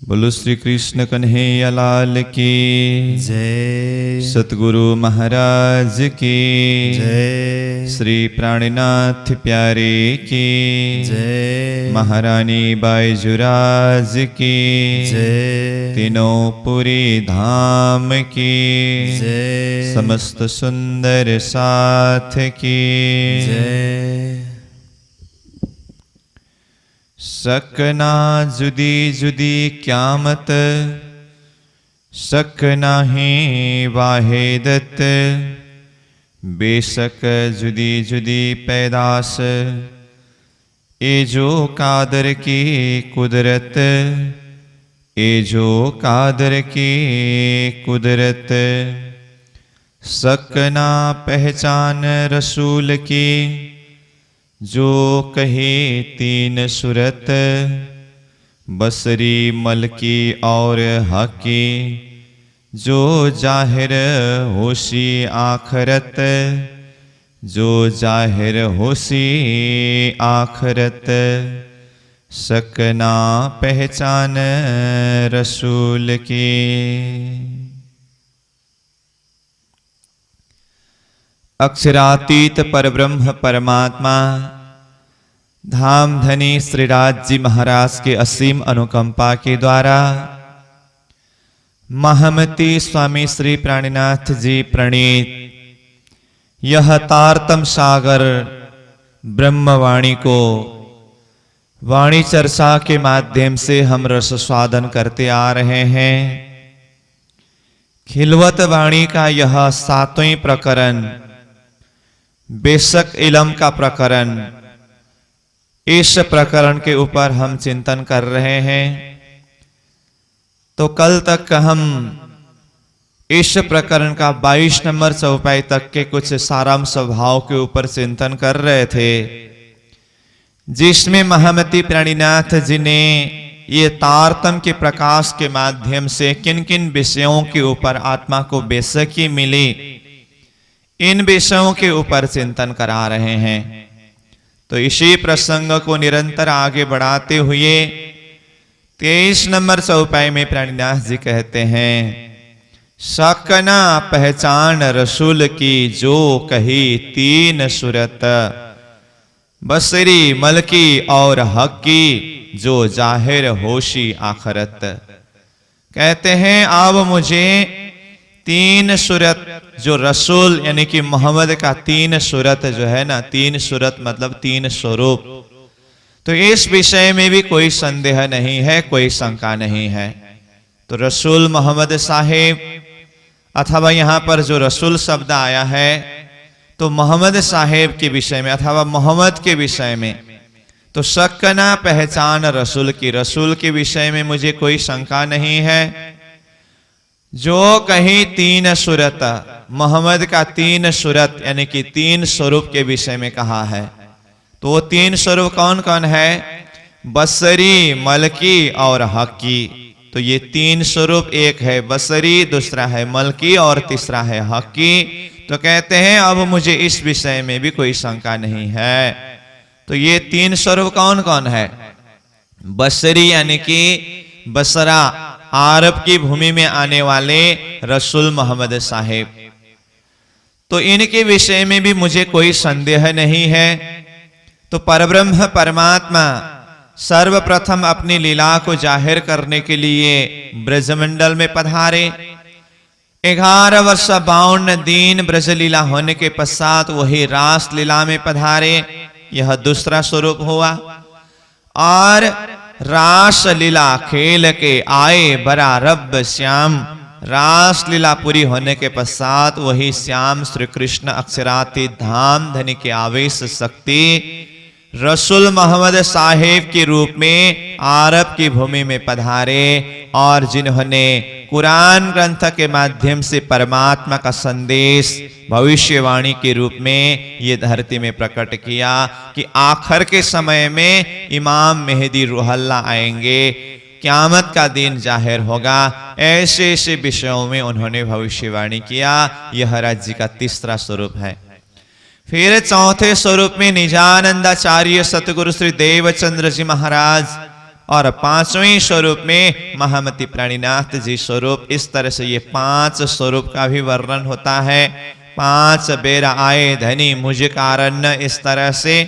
बोलो श्री कृष्ण कन्हैया लाल की जय। सतगुरु महाराज की जय। श्री प्राणनाथ प्यारे की जय। महारानी बाईजुराज की जय। तीनों पुरी धाम की जय। समस्त सुंदर साथ की जय। सकना जुदी जुदी क्यामत शक नाही वाहिदत बेशक जुदी जुदी पैदास ए जो कादर की कुदरत ए जो कादर की कुदरत सकना पहचान रसूल की जो कहे तीन सूरत बसरी मलकी और हकी जो जाहिर होशी आखरत जो जाहिर होशी आखरत सकना पहचान रसूल की। अक्षरातीत परब्रह्म परमात्मा धाम धनी श्रीराज जी महाराज के असीम अनुकंपा के द्वारा महामती स्वामी श्री प्राणनाथ जी प्रणीत यह तारतम सागर ब्रह्मवाणी को वाणी चर्चा के माध्यम से हम रस स्वादन करते आ रहे हैं। खिलवत वाणी का यह 7वें प्रकरण बेशक इलम का प्रकरण, इस प्रकरण के ऊपर हम चिंतन कर रहे हैं। तो कल तक हम इस प्रकरण का 22 नंबर चौपाई तक के कुछ सारांश भाव के ऊपर चिंतन कर रहे थे, जिसमें महामती प्राणनाथ जी ने ये तारतम के प्रकाश के माध्यम से किन किन विषयों के ऊपर आत्मा को बेशकी मिली, इन विषयों के ऊपर चिंतन करा रहे हैं। तो इसी प्रसंग को निरंतर आगे बढ़ाते हुए 23 नंबर चौपाई में प्राणनाथ जी कहते हैं, सकना पहचान रसूल की जो कही तीन सूरत बसरी मलकी और हकी जो जाहिर होशी आखरत। कहते हैं अब मुझे तीन सूरत जो रसूल यानी कि मोहम्मद का तीन सूरत जो है ना, तीन सूरत मतलब तीन स्वरूप, तो इस विषय में भी कोई संदेह नहीं है, कोई शंका नहीं है। तो रसूल मोहम्मद साहेब अथवा यहाँ पर जो रसूल शब्द आया है तो मोहम्मद साहेब के विषय में अथवा मोहम्मद के विषय में, तो सकना पहचान रसूल की, रसूल के विषय में मुझे कोई शंका नहीं है। जो कहीं तीन सूरत, मोहम्मद का तीन सूरत यानी कि तीन स्वरूप के विषय में कहा है। तो वो तीन स्वरूप कौन कौन है? बसरी, मलकी और हकी। तो ये तीन स्वरूप, एक है बसरी, दूसरा है मलकी और तीसरा है हकी। तो कहते हैं अब मुझे इस विषय में भी कोई शंका नहीं है। तो ये तीन स्वरूप कौन कौन है? बसरी यानी कि बसरा, अरब की भूमि में आने वाले रसूल मोहम्मद साहेब, तो इनके विषय में भी मुझे कोई संदेह नहीं है। तो परब्रह्म परमात्मा सर्वप्रथम अपनी लीला को जाहिर करने के लिए ब्रजमंडल में पधारे। 11 वर्ष 52 दिन ब्रजलीला होने के पश्चात वही रास लीला में पधारे, यह दूसरा स्वरूप हुआ। और रास लीला खेल के आए बरा रब श्याम, रास लीला पूरी होने के पश्चात वही श्याम श्री कृष्ण अक्षरातीत धाम धनी के आवेश शक्ति रसूल मोहम्मद साहेब के रूप में अरब की भूमि में पधारे और जिन्होंने कुरान ग्रंथ के माध्यम से परमात्मा का संदेश भविष्यवाणी के रूप में ये धरती में प्रकट किया कि आखिर के समय में इमाम मेहदी रूहल्ला आएंगे, क़यामत का दिन जाहिर होगा। ऐसे ऐसे विषयों में उन्होंने भविष्यवाणी किया। यह राज्य का तीसरा स्वरूप है। फिर चौथे स्वरूप में निजानंदाचार्य सतगुरु श्री देवचंद्र जी महाराज और पांचवें स्वरूप में महामती प्राणीनाथ जी स्वरूप। इस तरह से ये 5 स्वरूप का भी वर्णन होता है। 5 बेर आए धनी मुझ कारण, इस तरह से।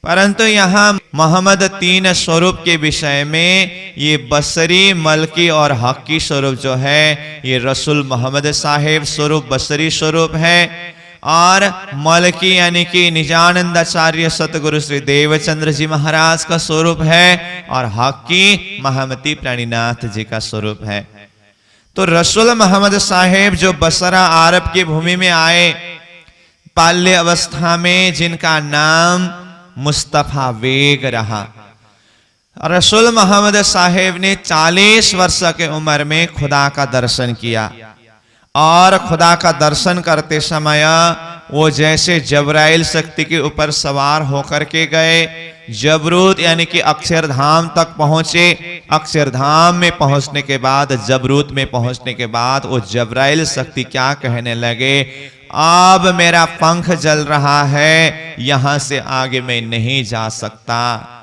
परंतु यहाँ मोहम्मद 3 स्वरूप के विषय में ये बसरी, मलकी और हक्की स्वरूप जो है, ये रसूल मोहम्मद साहेब स्वरूप बसरी स्वरूप है, और मलकी यानी कि निजानंदाचार्य सतगुरु श्री देवचंद्र जी महाराज का स्वरूप है, और हक्की महामती प्राणीनाथ जी का स्वरूप है। तो रसूल मोहम्मद साहेब जो बसरा अरब की भूमि में आए बाल्य अवस्था में, जिनका नाम मुस्तफा बेग रहा। रसूल मोहम्मद साहेब ने 40 वर्ष के उम्र में खुदा का दर्शन किया, और खुदा का दर्शन करते समय वो जैसे जबराइल शक्ति के ऊपर सवार होकर के गए, जबरूत यानी कि अक्षरधाम तक पहुंचे। अक्षरधाम में पहुंचने के बाद, जबरूत में पहुंचने के बाद, वो जबराइल शक्ति क्या कहने लगे, अब मेरा पंख जल रहा है, यहां से आगे मैं नहीं जा सकता।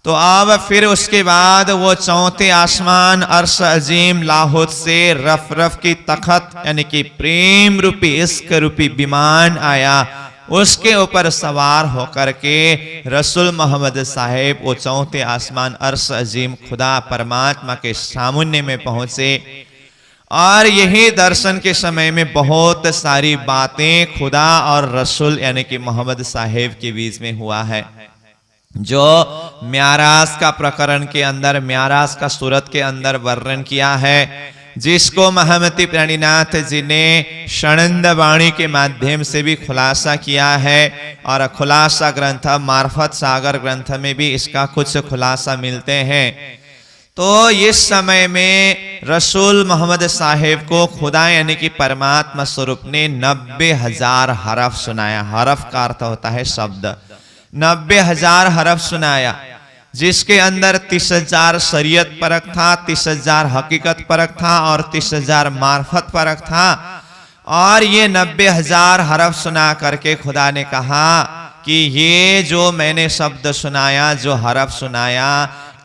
तो अब फिर उसके बाद वो चौथे आसमान अर्श अजीम लाहौत से रफ रफ की तखत यानी कि प्रेम रूपी, इश्क रूपी विमान आया। उसके ऊपर सवार होकर के रसूल मोहम्मद साहेब वो चौथे आसमान अर्श अजीम खुदा परमात्मा के सामने में पहुंचे। और यही दर्शन के समय में बहुत सारी बातें खुदा और रसूल यानी कि मोहम्मद साहेब के बीच में हुआ है, जो म्याराज का प्रकरण के अंदर, म्याराज का सूरत के अंदर वर्णन किया है, जिसको महामती प्राणीनाथ जी ने षणंद वाणी के माध्यम से भी खुलासा किया है, और खुलासा ग्रंथ मार्फत सागर ग्रंथ में भी इसका कुछ खुलासा मिलते हैं। तो इस समय में रसूल मोहम्मद साहेब को खुदा यानी कि परमात्मा स्वरूप ने 90,000 हरफ सुनाया। हरफ का अर्थ होता है शब्द। 90,000 हरफ सुनाया, जिसके अंदर 30,000 शरीयत परक था, 30,000 हकीकत परक था, और 30,000 मार्फत परक था। और ये 90,000 हरफ सुना करके खुदा ने कहा कि ये जो मैंने शब्द सुनाया, जो हरफ सुनाया,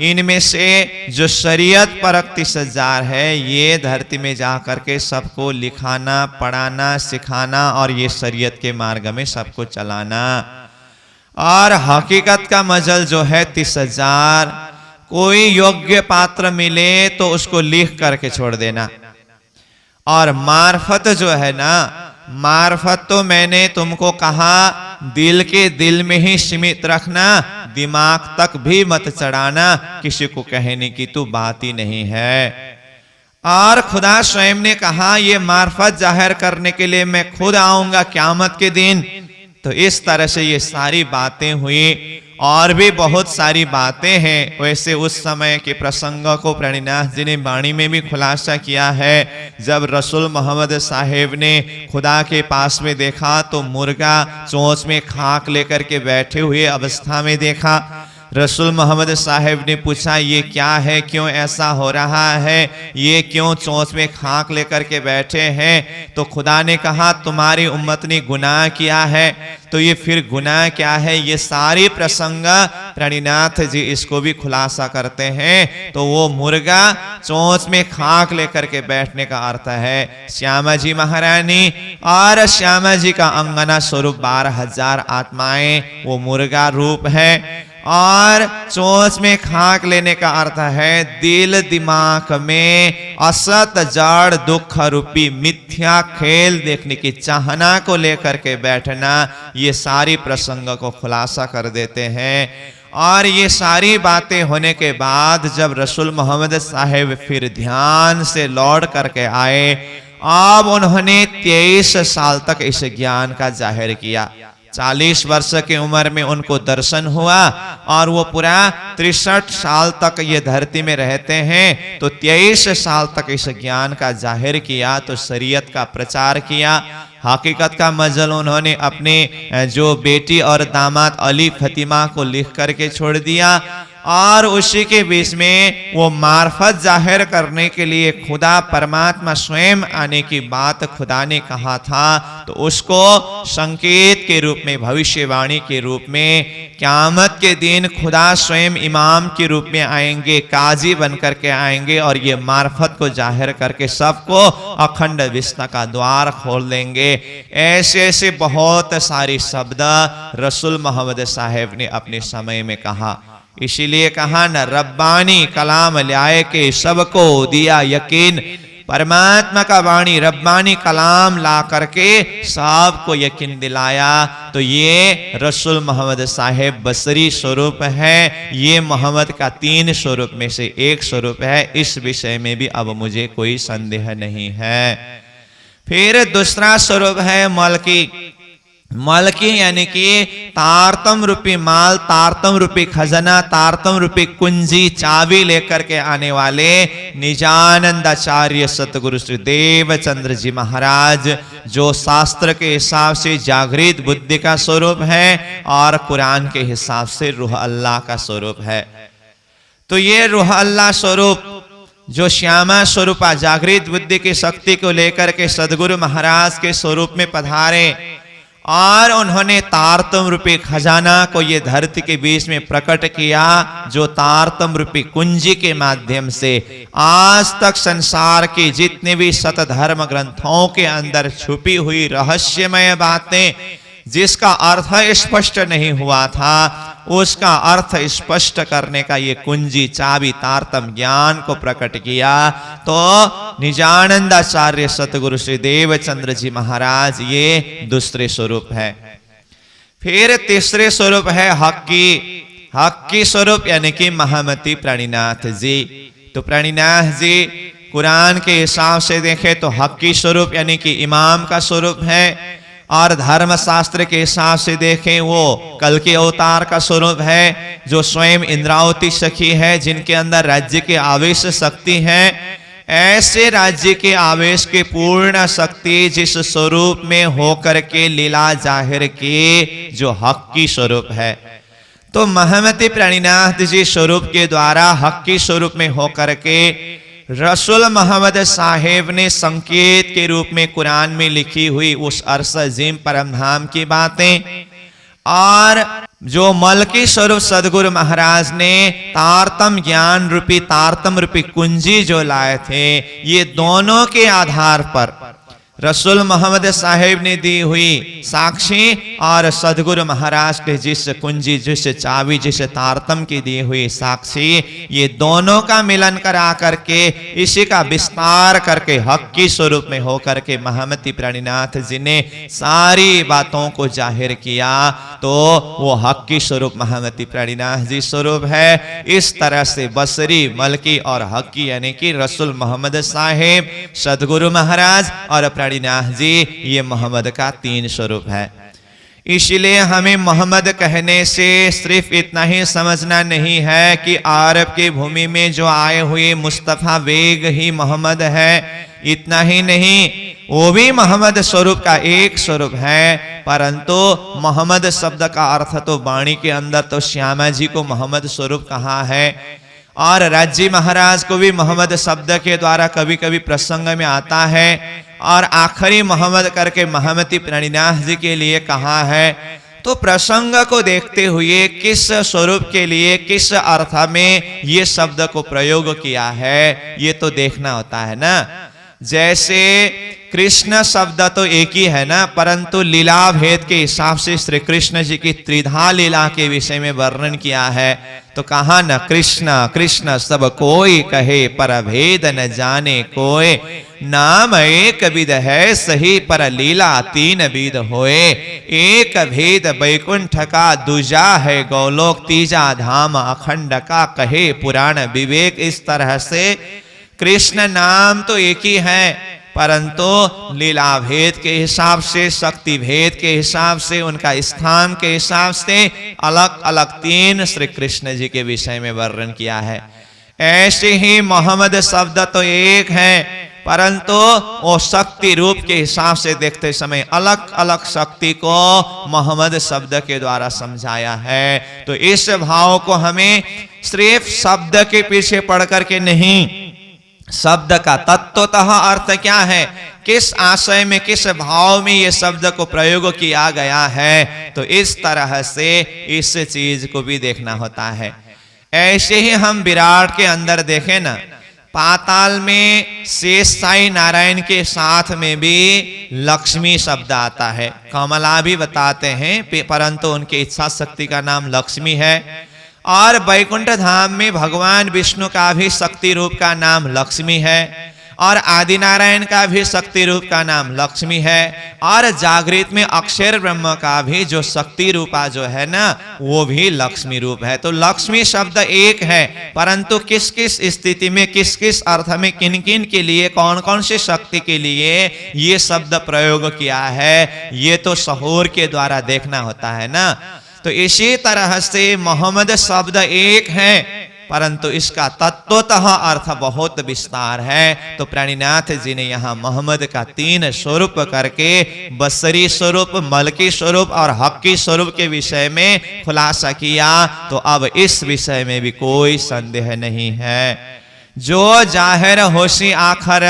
इनमें से जो शरीयत परक 30,000 है, ये धरती में जा करके सबको लिखाना, पढ़ाना, सिखाना, और ये शरीयत के मार्ग में सबको चलाना। और हकीकत का मजल जो है 30,000, कोई योग्य पात्र मिले तो उसको लिख करके छोड़ देना। और मार्फत जो है ना, मार्फत तो मैंने तुमको कहा दिल के दिल में ही सीमित रखना, दिमाग तक भी मत चढ़ाना, किसी को कहने की तो बात ही नहीं है। और खुदा स्वयं ने कहा ये मार्फत जाहिर करने के लिए मैं खुद आऊंगा क़यामत के दिन। तो इस तरह से ये सारी बातें हुई, और भी बहुत सारी बातें हैं। वैसे उस समय के प्रसंग को प्राणीनाथ जी ने वाणी में भी खुलासा किया है। जब रसूल मोहम्मद साहेब ने खुदा के पास में देखा तो मुर्गा चोंच में खाक लेकर के बैठे हुए अवस्था में देखा। रसूल मोहम्मद साहेब ने पूछा ये क्या है, क्यों ऐसा हो रहा है, ये क्यों चोंच में खाक लेकर के बैठे हैं? तो खुदा ने कहा तुम्हारी उम्मत ने गुनाह किया है। तो ये फिर गुनाह क्या है, ये सारी प्रसंग प्राणीनाथ जी इसको भी खुलासा करते हैं। तो वो मुर्गा चोंच में खाक लेकर के बैठने का अर्थ है श्यामा जी महारानी, और श्यामा जी का अंगना स्वरूप 12,000 आत्माएं, वो मुर्गा रूप है। और चोंच में खाक लेने का अर्थ है दिल दिमाग में असत जड़ दुख रूपी मिथ्या खेल देखने की चाहना को लेकर के बैठना। ये सारी प्रसंग को खुलासा कर देते हैं। और ये सारी बातें होने के बाद जब रसूल मोहम्मद साहेब फिर ध्यान से लौट करके आए, अब उन्होंने 23 साल तक इस ज्ञान का जाहिर किया। 40 वर्ष की उम्र में उनको दर्शन हुआ, और वो पूरा 63 साल तक ये धरती में रहते हैं। तो 23 साल तक इस ज्ञान का जाहिर किया, तो शरीयत का प्रचार किया। हकीकत का मजल उन्होंने अपने जो बेटी और दामाद अली फतिमा को लिख करके छोड़ दिया। और उसी के बीच में वो मार्फत जाहिर करने के लिए खुदा परमात्मा स्वयं आने की बात खुदा ने कहा था, तो उसको संकेत के रूप में, भविष्यवाणी के रूप में क़यामत के दिन खुदा स्वयं इमाम के रूप में आएंगे, काजी बन करके आएंगे और ये मार्फत को जाहिर करके सबको अखंड विस्ता का द्वार खोल देंगे। ऐसे ऐसे बहुत सारे शब्द रसूल मोहम्मद साहब ने अपने समय में कहा। इसीलिए कहा न रब्बानी कलाम लाए के सबको दिया यकीन, परमात्मा का वाणी रब्बानी कलाम ला करके सबको यकीन दिलाया। तो ये रसूल मोहम्मद साहेब बसरी स्वरूप है, ये मोहम्मद का 3 स्वरूप में से एक स्वरूप है। इस विषय में भी अब मुझे कोई संदेह नहीं है। फिर दूसरा स्वरूप है मलकी। मलकी यानी कि तारतम रूपी माल, तारतम रूपी खजाना, तारतम रूपी कुंजी, चाबी लेकर के आने वाले निजानंदाचार्य सतगुरु श्री देवचंद्र जी महाराज, जो शास्त्र के हिसाब से जागृत बुद्धि का स्वरूप है और कुरान के हिसाब से रूह अल्लाह का स्वरूप है। तो ये रूह अल्लाह स्वरूप जो श्यामा स्वरूपा जागृत बुद्धि की शक्ति को लेकर के सदगुरु महाराज के स्वरूप में पधारे और उन्होंने तारतम रूपी खजाना को ये धरती के बीच में प्रकट किया, जो तारतम रूपी कुंजी के माध्यम से आज तक संसार के जितने भी सतधर्म ग्रंथों के अंदर छुपी हुई रहस्यमय बातें, जिसका अर्थ स्पष्ट नहीं हुआ था, उसका अर्थ स्पष्ट करने का ये कुंजी, चाबी, तारतम ज्ञान को प्रकट किया। तो निजानंदाचार्य सतगुरु श्री देवचंद्र जी महाराज ये दूसरे स्वरूप है। फिर तीसरे स्वरूप है हक्की स्वरूप यानी कि महामती प्राणीनाथ जी। तो प्राणीनाथ जी कुरान के हिसाब से देखें तो हक्की स्वरूप यानी कि इमाम का स्वरूप है, और धर्म शास्त्र के हिसाब से देखें वो कल के अवतार का स्वरूप है, जो स्वयं इंद्रावती सखी है, जिनके अंदर राज्य के आवेश शक्ति है। ऐसे राज्य के आवेश के पूर्ण शक्ति जिस स्वरूप में होकर के लीला जाहिर की, जो हक्की स्वरूप है। तो महमती प्राणीनाथ जी स्वरूप के द्वारा हक्की स्वरूप में होकर के रसूल मोहम्मद साहेब ने संकेत के रूप में कुरान में लिखी हुई उस अर्श अजीम परम धाम की बातें, और जो मलकी स्वरूप सदगुरु महाराज ने तारतम ज्ञान रूपी, तारतम रूपी कुंजी जो लाए थे, ये दोनों के आधार पर रसूल मोहम्मद साहेब ने दी हुई साक्षी और सदगुरु महाराज के जिस कुंजी, जिस चाबी, जिस तारतम की दी हुई साक्षी, ये दोनों का मिलन करा करके इसी का विस्तार करके हक्की स्वरूप में होकर के महमती प्राणीनाथ जी ने सारी बातों को जाहिर किया। तो वो हक्की स्वरूप महमती प्राणीनाथ जी स्वरूप है। इस तरह से बसरी, मलकी और हक्की यानी कि रसूल मोहम्मद साहेब, सदगुरु महाराज और प्राणीनाथ जी, ये मोहम्मद का 3 स्वरूप है। इसलिए हमें मोहम्मद कहने से सिर्फ इतना ही समझना नहीं है कि अरब की भूमि में जो आए हुए मुस्तफा बेग ही मोहम्मद है, इतना ही नहीं, वो भी मोहम्मद स्वरूप का एक स्वरूप है। परंतु मोहम्मद शब्द का अर्थ तो वाणी के अंदर तो श्यामा जी को मोहम्मद स्वरूप कहा है, और राज्य महाराज को भी मोहम्मद शब्द के द्वारा कभी कभी प्रसंग में आता है, और आखिरी मोहम्मद करके महमती प्राणीनाथ जी के लिए कहा है। तो प्रसंग को देखते हुए किस स्वरूप के लिए, किस अर्थ में ये शब्द को प्रयोग किया है, ये तो देखना होता है ना। जैसे कृष्ण शब्द तो एक ही है ना, परंतु लीला भेद के हिसाब से श्री कृष्ण जी की त्रिधा लीला के विषय में वर्णन किया है। तो कहा न कृष्ण कृष्ण सब कोई कहे, पर भेद न जाने कोय, नाम एक विध है सही, पर लीला 3 विध होए। एक भेद बैकुंठ का, दूजा है गौलोक, तीजा धाम अखंड का, कहे पुराण विवेक। इस तरह से कृष्ण नाम तो एक ही है, परंतु लीला भेद के हिसाब से, शक्ति भेद के हिसाब से, उनका स्थान के हिसाब से अलग अलग 3 श्री कृष्ण जी के विषय में वर्णन किया है। ऐसे ही मोहम्मद शब्द तो एक है, परंतु वो शक्ति रूप के हिसाब से देखते समय अलग अलग शक्ति को मोहम्मद शब्द के द्वारा समझाया है। तो इस भाव को हमें सिर्फ शब्द के पीछे पढ़ करके नहीं, शब्द का तत्वतः अर्थ क्या है, किस आशय में किस भाव में ये शब्द को प्रयोग किया गया है, तो इस तरह से इस चीज को भी देखना होता है। ऐसे ही हम विराट के अंदर देखें ना, पाताल में शेष साई नारायण के साथ में भी लक्ष्मी शब्द आता है। कमला भी बताते हैं परंतु उनकी इच्छा शक्ति का नाम लक्ष्मी है। और वैकुंठ धाम में भगवान विष्णु का भी शक्ति रूप का नाम लक्ष्मी है, और आदि नारायण का भी शक्ति रूप का नाम लक्ष्मी है, और जागृत में अक्षर ब्रह्म का भी जो शक्ति रूपा जो है ना, वो भी लक्ष्मी रूप है। तो लक्ष्मी शब्द एक है, परंतु किस किस स्थिति में, किस किस अर्थ में, किन किन के लिए, कौन कौन से शक्ति के लिए ये शब्द प्रयोग किया है, ये तो सहूर के द्वारा देखना होता है ना। तो इसी तरह से मोहम्मद शब्द एक है, परंतु इसका तत्वतः अर्थ बहुत विस्तार है। तो प्राणीनाथ जी ने यहाँ मोहम्मद का 3 स्वरूप करके बसरी स्वरूप, मलकी स्वरूप और हक्की स्वरूप के विषय में खुलासा किया। तो अब इस विषय में भी कोई संदेह नहीं है। जो जाहिर होशी आखर,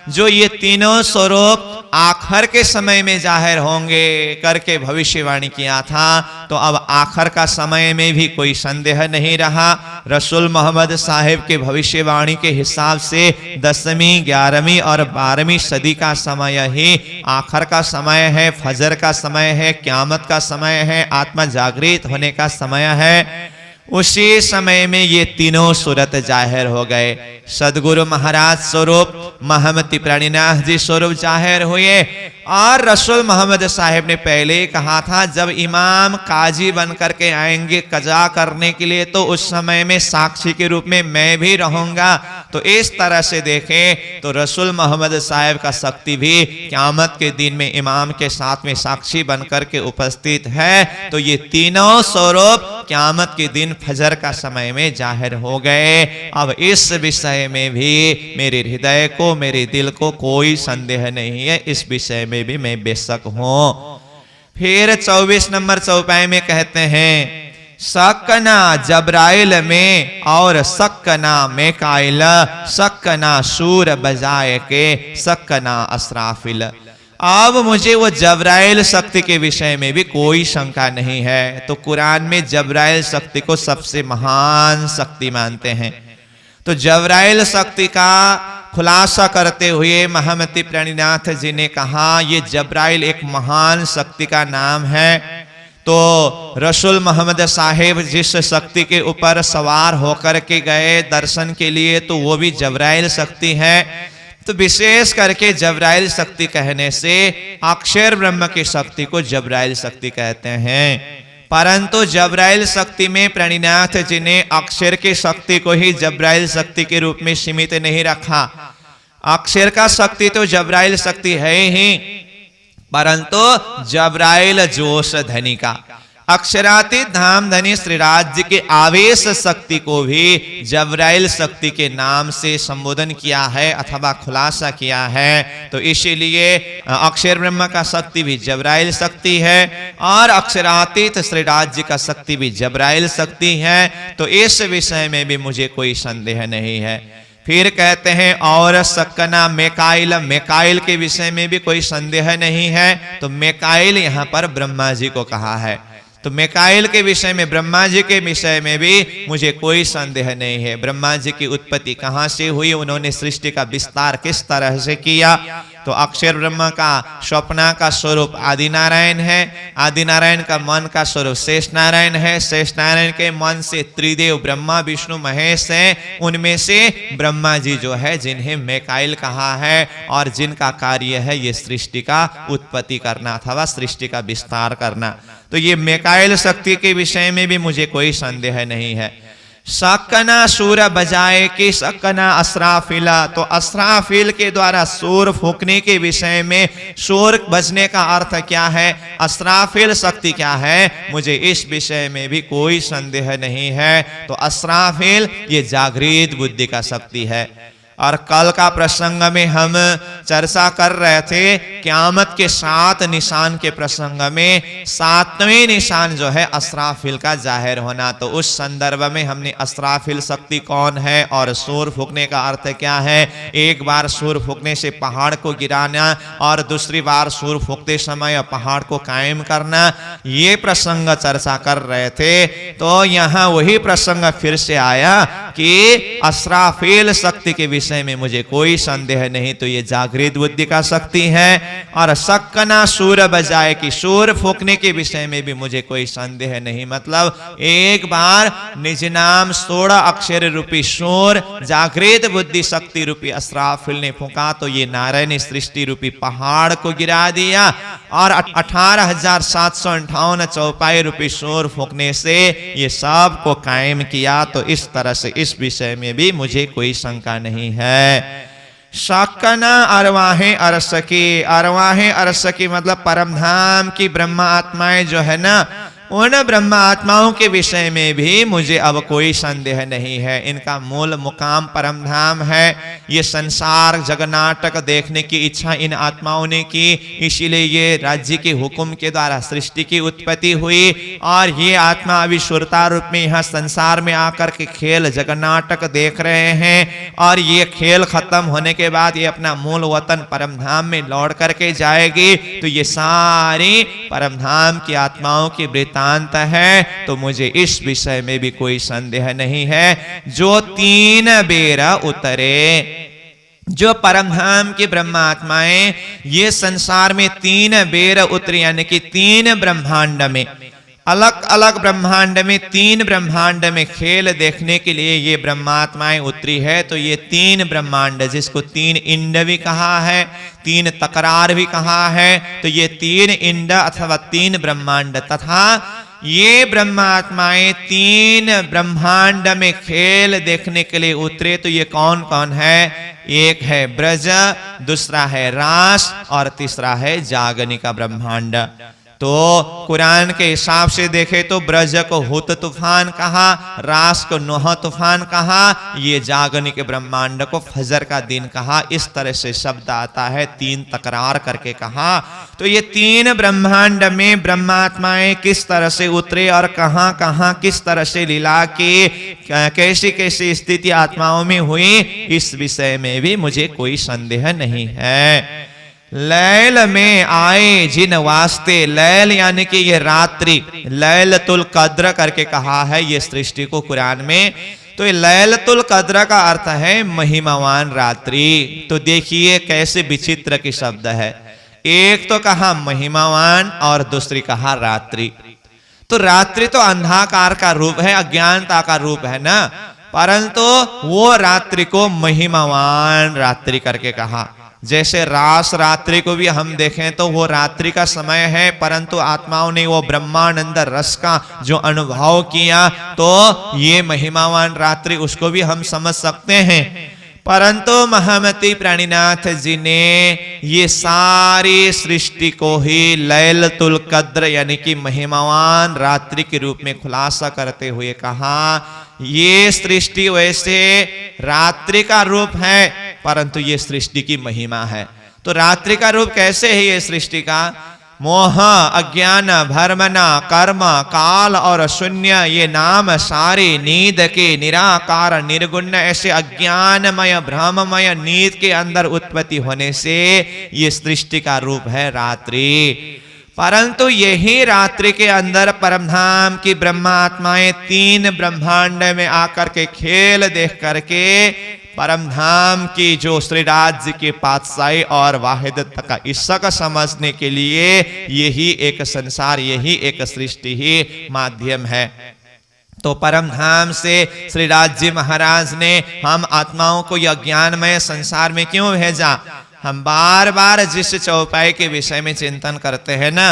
जो ये तीनों स्वरूप आखर के समय में जाहिर होंगे करके भविष्यवाणी किया था, तो अब आखर का समय में भी कोई संदेह नहीं रहा। रसूल मोहम्मद साहिब के भविष्यवाणी के हिसाब से 10वीं, 11वीं और 12वीं सदी का समय ही आखर का समय है, फजर का समय है, क़यामत का समय है, आत्मा जागृत होने का समय है। उसी समय में ये तीनों सूरत जाहिर हो गए। सदगुरु महाराज स्वरूप, महमती प्राणीनाथ जी स्वरूप जाहिर हुए। और रसूल मोहम्मद साहिब ने पहले ही कहा था, जब इमाम काजी बन करके आएंगे कजा करने के लिए, तो उस समय में साक्षी के रूप में मैं भी रहूंगा। तो इस तरह से देखें तो रसूल मोहम्मद साहिब का शक्ति भी क़यामत के दिन में इमाम के साथ में साक्षी बन करके उपस्थित है। तो ये तीनों स्वरूप क़यामत के दिन फजर का समय में जाहिर हो गए। अब इस विषय में भी मेरे हृदय को, मेरे दिल को कोई संदेह नहीं है, इस विषय में भी मैं बेशक हूं। फिर 24 नंबर चौपाई में कहते हैं, सकना जबराइल में और सकना मेकाइल, सकना सूर बजाए के, सकना असराफिल। अब मुझे वो जबराइल शक्ति के विषय में भी कोई शंका नहीं है। तो कुरान में जबराइल शक्ति को सबसे महान शक्ति मानते हैं। तो जबराइल शक्ति का खुलासा करते हुए महमती प्राणीनाथ जी ने कहा, ये जबराइल एक महान शक्ति का नाम है। तो रसूल मोहम्मद साहिब जिस शक्ति के ऊपर सवार होकर के गए दर्शन के लिए, तो वो भी जबराइल शक्ति है। तो विशेष करके जबराइल शक्ति कहने से अक्षर ब्रह्म की शक्ति को जबराइल शक्ति कहते हैं। परंतु जबराइल शक्ति में प्राणीनाथ जी ने अक्षर की शक्ति को ही जबराइल शक्ति के रूप में सीमित नहीं रखा। अक्षर का शक्ति तो जबराइल शक्ति है ही, परंतु जबराइल जोश धनी का, अक्षरातीत धाम धनी श्रीराज जी के आवेश शक्ति को भी जबराइल शक्ति के नाम से संबोधन किया है अथवा खुलासा किया है। तो इसीलिए अक्षर ब्रह्म का शक्ति भी जबराइल शक्ति है और अक्षरातीत श्रीराज जी का शक्ति भी जबराइल शक्ति है। तो इस विषय में भी मुझे कोई संदेह नहीं है। फिर कहते हैं और सकना मेकाइल, मेकाइल के विषय में भी कोई संदेह नहीं है। तो मेकाइल यहाँ पर ब्रह्मा जी को कहा है। तो मेकाइल के विषय में, ब्रह्मा जी के विषय में भी मुझे कोई संदेह नहीं है। ब्रह्मा जी की उत्पत्ति कहाँ से हुई, उन्होंने सृष्टि का विस्तार किस तरह से किया। तो अक्षर ब्रह्म का स्वप्ना का स्वरूप आदि नारायण है, आदि नारायण का मन का स्वरूप शेष नारायण है, शेष नारायण के मन से त्रिदेव ब्रह्मा विष्णु महेश हैं। उनमें से ब्रह्मा जी जो है जिन्हें मेकाइल कहा है और जिनका कार्य है ये सृष्टि का उत्पत्ति करना अथवा सृष्टि का विस्तार करना। तो ये मेकाइल शक्ति के विषय में भी मुझे कोई संदेह नहीं है। सकना सूर बजाए कि सकना असराफिला, तो असराफिल के द्वारा सूर फूकने के विषय में सूर बजने का अर्थ क्या है, असराफिल शक्ति क्या है, मुझे इस विषय में भी कोई संदेह नहीं है। तो असराफिल ये जागृत बुद्धि का शक्ति है। और कल का प्रसंग में हम चर्चा कर रहे थे क़यामत के 7 निशान के प्रसंग में 7वें निशान जो है अस्राफिल का जाहिर होना। तो उस संदर्भ में हमने अस्राफिल शक्ति कौन है और सूर फूकने का अर्थ क्या है, एक बार सूर फूकने से पहाड़ को गिराना और दूसरी बार सूर फूकते समय पहाड़ को कायम करना, ये प्रसंग चर्चा कर रहे थे। तो यहाँ वही प्रसंग फिर से आया कि अस्राफिल शक्ति के विषय में मुझे कोई संदेह नहीं, तो ये जागृत बुद्धि का शक्ति है। और सक्कना सूर बजाए कि सूर फूकने के विषय में भी मुझे कोई संदेह नहीं, मतलब एक बार निज नाम 16 अक्षर रूपी सूर जागृत बुद्धि शक्ति रूपी अस्राफिल ने फूका तो ये नारायणी सृष्टि रूपी पहाड़ को गिरा दिया। और 18,758 चौपाई रूपी सूर फूकने से ये सब को कायम किया। तो इस तरह से इस विषय में भी मुझे कोई शंका नहीं है। शाकना अरवाहे अरसकी, अरवाहे अरसकी मतलब परमधाम की ब्रह्म आत्माएं जो है ना, उन ब्रह्म आत्माओं के विषय में भी मुझे अब कोई संदेह नहीं है। इनका मूल मुकाम परमधाम है। ये संसार जगनाटक देखने की इच्छा इन आत्माओं ने की, इसीलिए ये राज्य के हुक्म के द्वारा सृष्टि की उत्पत्ति हुई। और ये आत्मा अभी सुरता रूप में यहाँ संसार में आकर के खेल जगनाटक देख रहे हैं। और ये खेल खत्म होने के बाद ये अपना मूल वतन परमधाम में लौट करके जाएगी। तो ये सारी परमधाम की आत्माओं की वृत्तांत है। तो मुझे इस विषय में भी कोई संदेह नहीं है। जो 3 बेर उतरे, जो परमधाम की ब्रह्म आत्माएं ये संसार में 3 बेर उतरी, यानी कि 3 ब्रह्मांड में, अलग अलग ब्रह्मांड में 3 ब्रह्मांड में खेल देखने के लिए ये ब्रह्मात्माएं उतरी है। तो ये 3 ब्रह्मांड, जिसको 3 इंड भी कहा है, 3 तकरार भी कहा है, तो ये 3 इंड अथवा 3 ब्रह्मांड तथा ये ब्रह्मात्माएं 3 ब्रह्मांड में खेल देखने के लिए उतरे। तो ये कौन कौन है, एक है ब्रज, दूसरा है रास और तीसरा है जागनी का ब्रह्मांड। तो कुरान के हिसाब से देखे तो ब्रज को हुत तूफान कहा, रास को नोह तूफान कहा, ये जागनी के ब्रह्मांड को फजर का दिन कहा। इस तरह से शब्द आता है, 3 तकरार करके कहा। तो ये 3 ब्रह्मांड में ब्रह्मात्माएं किस तरह से उतरे और कहां कहां किस तरह से लीला की कैसी कैसी स्थिति आत्माओं में हुई, इस विषय में भी मुझे कोई संदेह नहीं है। लैल में आए जिन वास्ते, लैल यानी कि ये रात्रि, लैलतुल कद्र करके कहा है ये सृष्टि को कुरान में। तो ये लैलतुल कद्र का अर्थ है महिमावान रात्रि। तो देखिए कैसे विचित्र की शब्द है, एक तो कहा महिमावान और दूसरी कहा रात्रि। तो रात्रि तो अंधकार का रूप है, अज्ञानता का रूप है ना, परंतु वो रात्रि को महिमावान रात्रि करके कहा। जैसे रास रात्रि को भी हम देखें तो वो रात्रि का समय है, परंतु आत्माओं ने वो ब्रह्मानंद रस का जो अनुभव किया, तो ये महिमावान रात्रि उसको भी हम समझ सकते हैं। परंतु महामती प्राणीनाथ जी ने ये सारी सृष्टि को ही लैलतुल कद्र यानी कि महिमावान रात्रि के रूप में खुलासा करते हुए कहा, ये सृष्टि वैसे रात्रि का रूप है, परंतु ये सृष्टि की महिमा है। तो रात्रि का रूप कैसे है ये सृष्टि का, मोह, अज्ञान, भरमना, कर्म, काल और शून्य, ये नाम सारे नींद के निराकार निर्गुण ऐसे अज्ञानमय भ्रममय नींद के अंदर उत्पत्ति होने से ये सृष्टि का रूप है रात्रि। परंतु यही रात्रि के अंदर परमधाम की ब्रह्मात्माएं 3 ब्रह्मांड में आकर के खेल देख करके परमधाम की जो श्री राज्य की पातशाही और वाहिदत का इश्क समझने के लिए यही एक संसार, यही एक सृष्टि ही माध्यम है। तो परमधाम से श्री राज्य महाराज ने हम आत्माओं को यह ज्ञानमय संसार में क्यों भेजा, हम बार बार जिस चौपाई के विषय में चिंतन करते हैं ना,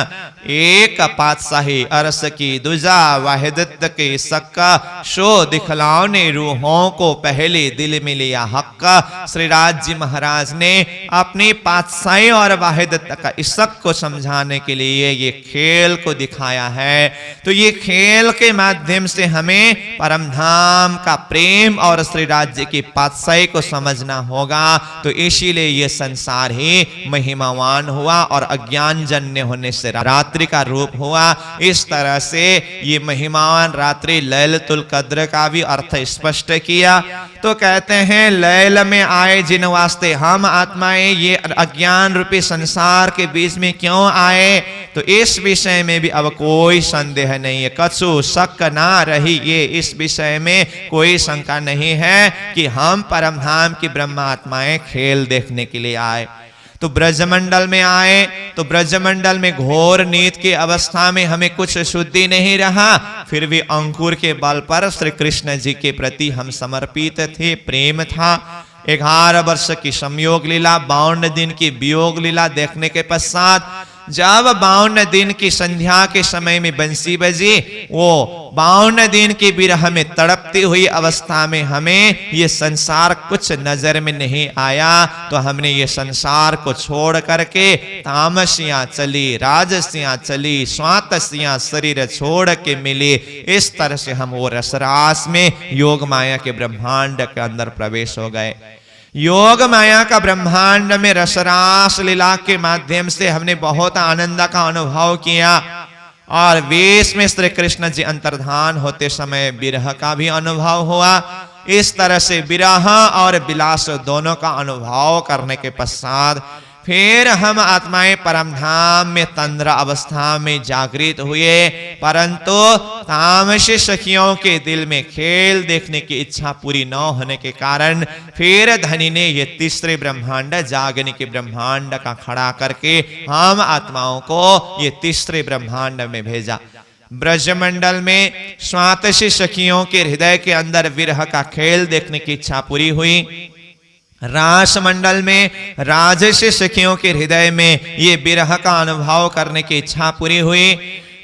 एक पातशाही अरस की दुजा वाहिदत के सक्का शो दिखलाने रूहों को पहले दिल में लिया हक्का। श्री राज जी महाराज ने अपनी पातशाही और वाहिदत का इसक को समझाने के लिए ये खेल को दिखाया है। तो ये खेल के माध्यम से हमें परम धाम का प्रेम और श्री राज जी की पातशाही को समझना होगा। तो इसीलिए ये संसार ही महिमावान हुआ और अज्ञान जन्य होने से रात्रि का रूप हुआ। इस तरह से ये महिमावान रात्रि लैलतुल कद्र का भी अर्थ स्पष्ट किया। तो कहते हैं लैल में आए जिन वास्ते हम आत्माएं ये अज्ञान रूपी संसार के बीच में क्यों आए, तो इस विषय में भी अब कोई संदेह नहीं है, कछु शक ना रही। ये इस विषय में कोई शंका नहीं है कि हम परम धाम की ब्रह्मात्माएं खेल देखने के लिए आए। तो ब्रजमंडल में आए तो ब्रजमंडल में घोर नीत की अवस्था में हमें कुछ शुद्धि नहीं रहा, फिर भी अंकुर के बल पर श्री कृष्ण जी के प्रति हम समर्पित थे, प्रेम था। 11 वर्ष की संयोग लीला, 52 दिन की वियोग लीला देखने के पश्चात जब 52 दिन की संध्या के समय में बंसी बजी, वो 52 दिन की विरह में तड़पती हुई अवस्था में हमें ये संसार कुछ नजर में नहीं आया। तो हमने ये संसार को छोड़ करके तामसियां चली, राजसियां चली, स्वातसियां शरीर छोड़ के मिली। इस तरह से हम वो रसरास में योग माया के ब्रह्मांड के अंदर प्रवेश हो गए। योग माया का ब्रह्मांड में रसरास लीला के माध्यम से हमने बहुत आनंद का अनुभव किया और वेश में श्री कृष्ण जी अंतर्धान होते समय विरह का भी अनुभव हुआ। इस तरह से विरह और विलास दोनों का अनुभव करने के पश्चात फिर हम आत्माएं परम धाम में तंद्र अवस्था में जागृत हुए। परंतु तामसी सखियों के दिल में खेल देखने की इच्छा पूरी न होने के कारण फिर धनी ने ये तीसरे ब्रह्मांड जागने के ब्रह्मांड का खड़ा करके हम आत्माओं को ये तीसरे ब्रह्मांड में भेजा। ब्रजमंडल में स्वातसी सखियों के हृदय के अंदर विरह का खेल देखने की इच्छा पूरी हुई। रास मंडल में राजसी सखियों के हृदय में ये विरह का अनुभव करने की इच्छा पूरी हुई।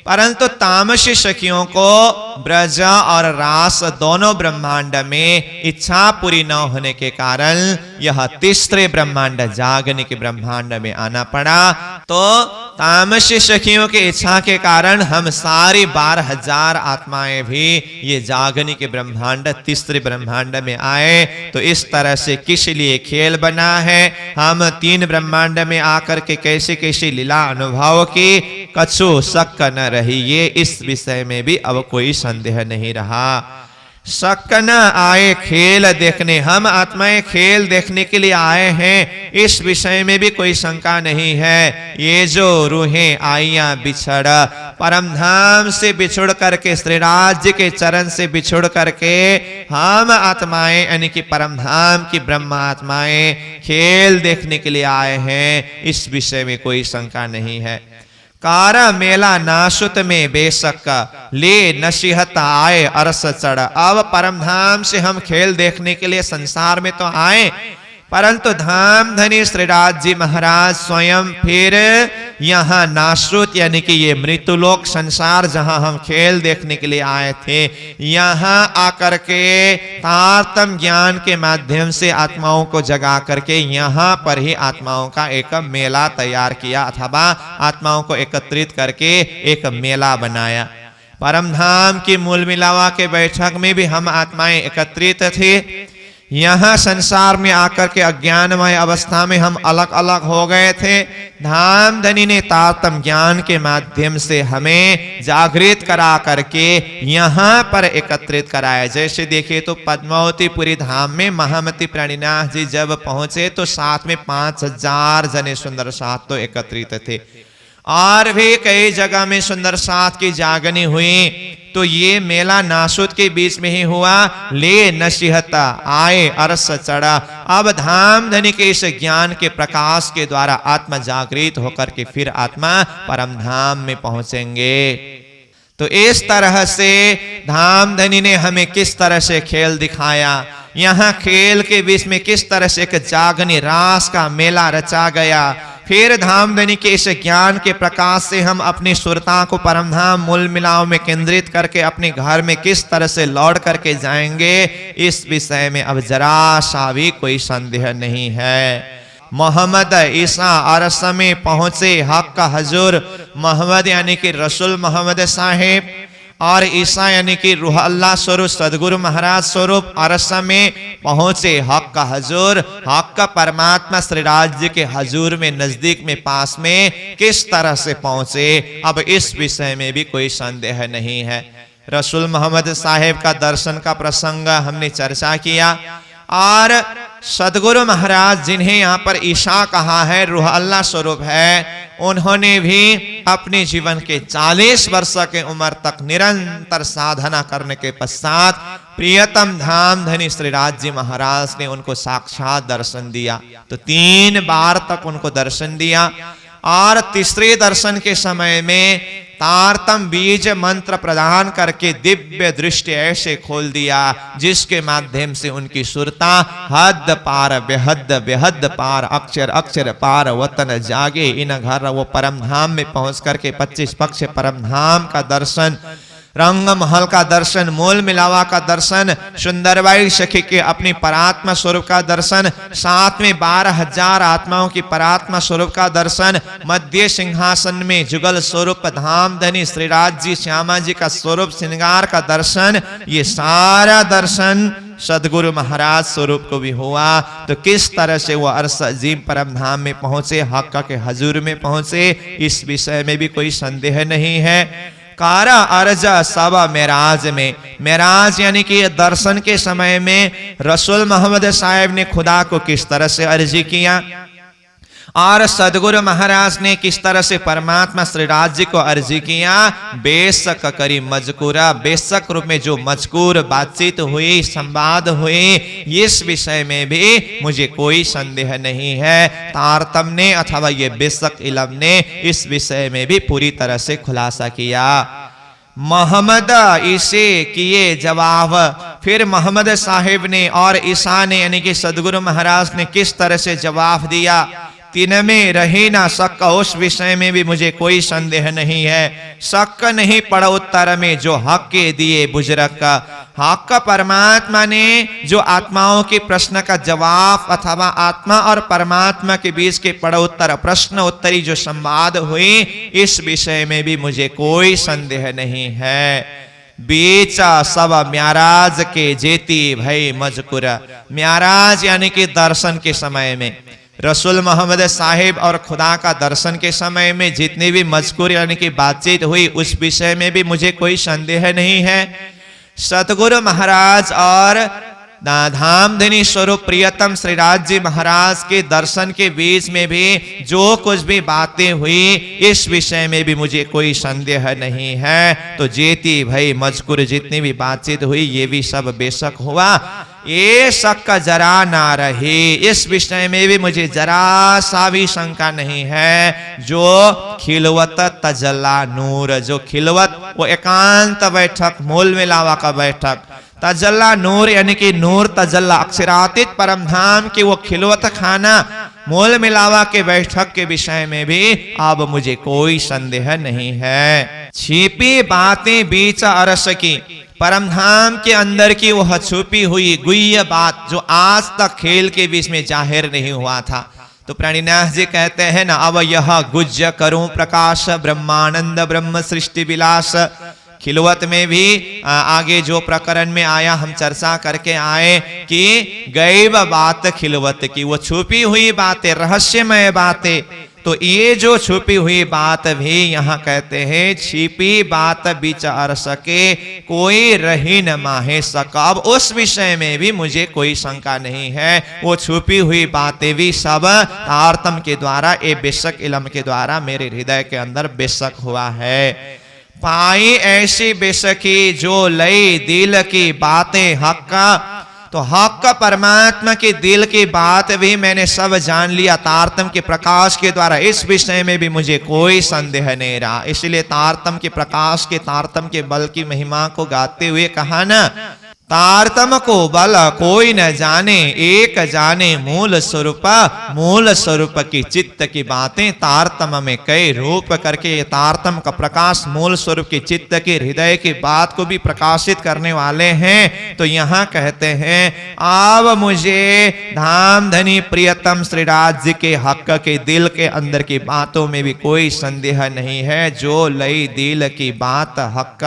परंतु तामसी सखियों को ब्रज और रास दोनों ब्रह्मांड में इच्छा पूरी न होने के कारण यह तीसरे ब्रह्मांड जागने के ब्रह्मांड में आना पड़ा। तो तामसी सखियों की इच्छा के कारण हम सारी 12,000 आत्माएं भी ये जागने के ब्रह्मांड तीसरे ब्रह्मांड में आए। तो इस तरह से किस लिए खेल बना है, हम 3 ब्रह्मांड में आकर के कैसे कैसे लीला अनुभव की, कछु शक न रही। ये इस विषय में भी अब कोई संदेह नहीं रहा। शक न आए खेल देखने, हम आत्माएं खेल देखने के लिए आए हैं, इस विषय में भी कोई शंका नहीं है। ये जो रूहें आइयां बिछड़ परम धाम से बिछुड़ करके श्री राज्य के चरण से बिछुड़ करके हम आत्माएं यानी कि परम धाम की ब्रह्म आत्माएं खेल देखने के लिए आए हैं, इस विषय में कोई शंका नहीं है। कारा मेला नाशुत में बेशक ले नसीहत आए अरस चढ़। अब परम धाम से हम खेल देखने के लिए संसार में तो आए, परंतु धाम धनी श्री राज जी महाराज स्वयं फिर यहाँ नाश्रुत यानी कि ये मृत्युलोक संसार जहाँ हम खेल देखने के लिए आए थे, यहाँ आकर के तारतम ज्ञान के माध्यम से आत्माओं को जगा करके यहाँ पर ही आत्माओं का एक मेला तैयार किया अथवा आत्माओं को एकत्रित करके एक मेला बनाया। परम धाम की मूल मिलावा के बैठक में भी हम आत्माएं एकत्रित थे। यहाँ संसार में आकर के अज्ञानमय अवस्था में हम अलग अलग हो गए थे। धाम धनी ने तारतम ज्ञान के माध्यम से हमें जागृत करा करके यहाँ पर एकत्रित कराया। जैसे देखिए तो पद्मावतीपुरी धाम में महामती प्रणिनाथ जी जब पहुंचे तो साथ में 5,000 जने सुंदर साथ तो एकत्रित थे, और भी कई जगह में सुंदर साथ की जागनी हुई। तो ये मेला नासुत के बीच में ही हुआ। ले नसीहता आए अरस चढ़ा। अब धाम धनी के इस ज्ञान के प्रकाश के द्वारा आत्मा जागृत होकर के फिर आत्मा परम धाम में पहुंचेंगे। तो इस तरह से धाम धनी ने हमें किस तरह से खेल दिखाया। यहाँ खेल के बीच में किस तरह से एक जागनी रास का मेला रचा गया। फिर धामधनी के इस ज्ञान के प्रकाश से हम अपनी सुरता को परमधाम मूल मिलाव में केंद्रित करके अपने घर में किस तरह से लौट करके जाएंगे, इस विषय में अब जरा सा भी कोई संदेह नहीं है। मोहम्मद ईसा अरस में पहुंचे हक का हजूर, मोहम्मद यानी कि रसूल मोहम्मद साहिब, और ईसा यानी कि रूह अल्लाह स्वरूप सदगुरु महाराज स्वरूप अरस में पहुंचे हक का हजूर, हक का परमात्मा श्री राज्य के हजूर में नजदीक में पास में किस तरह से पहुंचे, अब इस विषय में भी कोई संदेह नहीं है। रसूल मोहम्मद साहिब का दर्शन का प्रसंग हमने चर्चा किया, और सदगुरु महाराज जिन्हें यहाँ पर ईसा कहा है, रूह अल्लाह स्वरूप है, उन्होंने भी अपने जीवन के 40 वर्ष के उम्र तक निरंतर साधना करने के पश्चात प्रियतम धाम धनी श्री राज्य महाराज ने उनको साक्षात दर्शन दिया। तो 3 बार तक उनको दर्शन दिया, और तीसरे दर्शन के समय में तारतम बीज मंत्र प्रदान करके दिव्य दृष्टि ऐसे खोल दिया जिसके माध्यम से उनकी सुरता हद पार बेहद बेहद पार अक्षर अक्षर पार वतन जागे इन घर, वो परम धाम में पहुंच करके 25 पक्ष परम धाम का दर्शन, रंग महल का दर्शन, मूल मिलावा का दर्शन, सुंदरबाई सखी के अपनी परात्मा स्वरूप का दर्शन, साथ में 12,000 आत्माओं की परात्मा स्वरूप का दर्शन, मध्य सिंहासन में जुगल स्वरूप धामधनी श्री राज्य श्यामा जी का स्वरूप श्रृंगार का दर्शन, ये सारा दर्शन सदगुरु महाराज स्वरूप को भी हुआ। तो किस तरह से वो अरस अजीम परम धाम में पहुंचे, हक के हजूर में पहुंचे, इस विषय में भी कोई संदेह नहीं है। कारा अर्जा सबा मेराज में, मेराज यानी कि दर्शन के समय में रसूल मोहम्मद साहिब ने खुदा को किस तरह से अर्जी किया, और सदगुरु महाराज ने किस तरह से परमात्मा श्री राज्य को अर्जी किया। बेशक करी मजकूरा, बेशक रूप में जो मजकूर बातचीत हुई, संवाद हुई, इस विषय में भी मुझे कोई संदेह नहीं है। तारतम ने अथवा ये बेशक इलम ने इस विषय में भी पूरी तरह से खुलासा किया। मोहम्मद इसे किए जवाब, फिर मोहम्मद साहिब ने और ईसा ने यानी कि सदगुरु महाराज ने किस तरह से जवाब दिया, तीन में रही ना शक, उस विषय में भी मुझे कोई संदेह नहीं है। शक नहीं पड़ा उत्तर में जो हक के दिए बुजुर्ग का, हक का परमात्मा ने जो आत्माओं के प्रश्न का जवाब अथवा आत्मा और परमात्मा के बीच के पड़ा उत्तर प्रश्न उत्तरी जो संवाद हुई, इस विषय में भी मुझे कोई संदेह नहीं है। बीचा सब म्याराज के जेती भई मजकुरा, म्याराज यानी कि दर्शन के समय में रसूल मोहम्मद साहिब और खुदा का दर्शन के समय में जितनी भी मजकूर यानी कि बातचीत हुई, उस विषय में भी मुझे कोई संदेह नहीं है। सतगुरु महाराज और धामधनी स्वरूप प्रियतम श्री राज्य महाराज के दर्शन के बीच में भी जो कुछ भी बातें हुई, इस विषय में भी मुझे कोई संदेह नहीं है। तो जेती भाई मजकूर जितनी भी बातचीत हुई, ये भी सब बेशक हुआ, ये शक जरा ना रही, इस विषय में भी मुझे जरा सा भी शंका नहीं है। जो खिलवत तजल्ला नूर, जो खिलवत वो एकांत बैठक, मूल मिलावा का बैठक, तजल्ला नूर यानी कि नूर तजल्ला अक्षरातीत परम धाम की वो खिलवत खाना मूल मिलावा के बैठक के विषय में भी अब मुझे कोई संदेह नहीं है। छिपी बातें बीच अरस की, परम धाम के अंदर की वह छुपी हुई गुह्य बात जो आज तक खेल के बीच में जाहिर नहीं हुआ था। तो प्राणीनाथ जी कहते हैं ना, अब यह गुज्य करूं प्रकाश ब्रह्मानंद ब्रह्म सृष्टि विलास। खिलवत में भी आगे जो प्रकरण में आया हम चर्चा करके आए कि गैब बात खिलवत की, वो छुपी हुई बातें, रहस्यमय बातें। तो ये जो छुपी हुई बात भी यहाँ कहते हैं छिपी बात विचार सके कोई रही न माहे सका। अब उस विषय में भी मुझे कोई शंका नहीं है। वो छुपी हुई बातें भी सब तारतम के द्वारा, ए बेशक इलम के द्वारा मेरे हृदय के अंदर बेशक हुआ है। पाई ऐसी बेशकी जो लई दिल की बातें हक्का, तो हक परमात्मा के दिल की बात भी मैंने सब जान लिया तारतम के प्रकाश के द्वारा। इस विषय में भी मुझे कोई संदेह नहीं रहा। इसलिए तारतम के प्रकाश के, तारतम के बल की महिमा को गाते हुए कहा ना, तारतम को बल कोई न जाने, एक जाने मूल स्वरूप की चित्त की बातें। तारतम में कई रूप करके ये तारतम का प्रकाश मूल स्वरूप की चित्त की हृदय की बात को भी प्रकाशित करने वाले हैं। तो यहाँ कहते हैं अब मुझे धाम धनी प्रियतम श्रीराज जी के हक के दिल के अंदर की बातों में भी कोई संदेह नहीं है। जो लई दिल की बात हक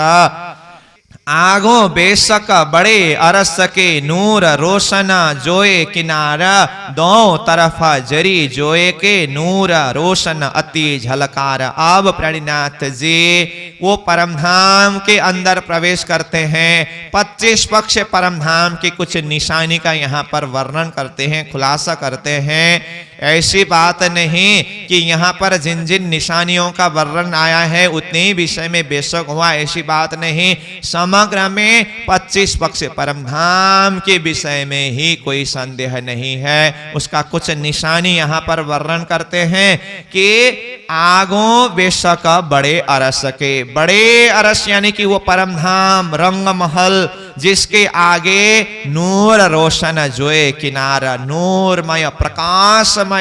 आगो बेशक बड़े अरस के नूर रोशन जोए किनारा, दो तरफ जरी जोए के नूर रोशन अति झलकार। अब प्रणिनाथ जी वो परमधाम के अंदर प्रवेश करते हैं। 25 पक्ष परमधाम की कुछ निशानी का यहाँ पर वर्णन करते हैं, खुलासा करते हैं। ऐसी बात नहीं कि यहाँ पर जिन जिन निशानियों का वर्णन आया है उतने ही विषय में बेशक हुआ, ऐसी बात नहीं। समग्र में 25 पक्ष परमधाम के विषय में ही कोई संदेह नहीं है। उसका कुछ निशानी यहाँ पर वर्णन करते हैं कि आगो बेशक बड़े अरस के, बड़े अरस यानी कि वो परमधाम रंग महल जिसके आगे नूर रोशन जोए किनारा, नूरमय प्रकाशमय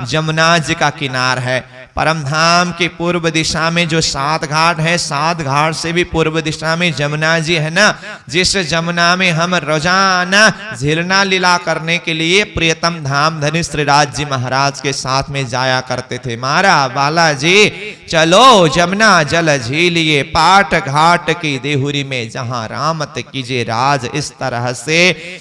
जमुना जी का किनार है। परमधाम की पूर्व दिशा में जो 7 घाट है, 7 घाट से भी पूर्व दिशा में जमुना जी है ना, जिस जमुना में हम रोजाना झिलना लीला करने के लिए प्रियतम धाम धनी श्रीराज जी महाराज के साथ में जाया करते थे। मारा बालाजी चलो जमुना जल झीलिए, पाट घाट की देहुरी में जहां रामत कीजिए राज। इस तरह से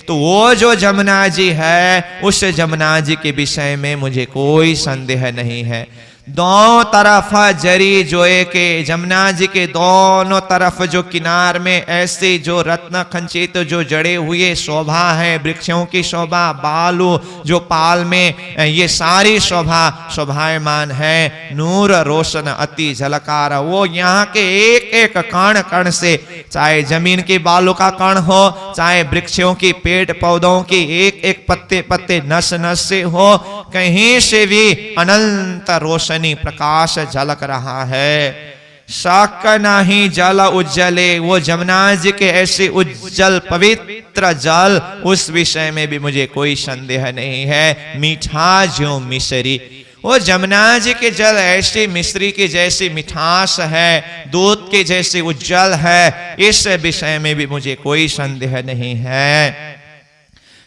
तो वो जो जमुना जी है उस जमुना जी के विषय में मुझे कोई संदेह नहीं है। दोनों तरफ जरी जोए के, जमुना जी के दोनों तरफ जो किनार में ऐसे जो रत्न खंचित जो जड़े हुए शोभा है, वृक्षों की शोभा, बालू जो पाल में, ये सारी शोभा शोभायमान है। नूर रोशन अति झलकार। वो यहाँ के एक एक कण कण से, चाहे जमीन के बालू का कण हो, चाहे वृक्षों की पेड़ पौधों की एक एक पत्ते पत्ते नस नस से हो, कहीं से भी अनंत रोशन प्रकाश झलक रहा है। शक नहीं जल उज्जले, वो जमुना जी के ऐसे उज्जल पवित्र जल, उस विषय में भी मुझे कोई संदेह नहीं है। मीठा जो मिश्री, वो जमुना जी के जल ऐसी मिश्री की जैसी मिठास है, दूध के जैसे उज्जल है, इस विषय में भी मुझे कोई संदेह नहीं है।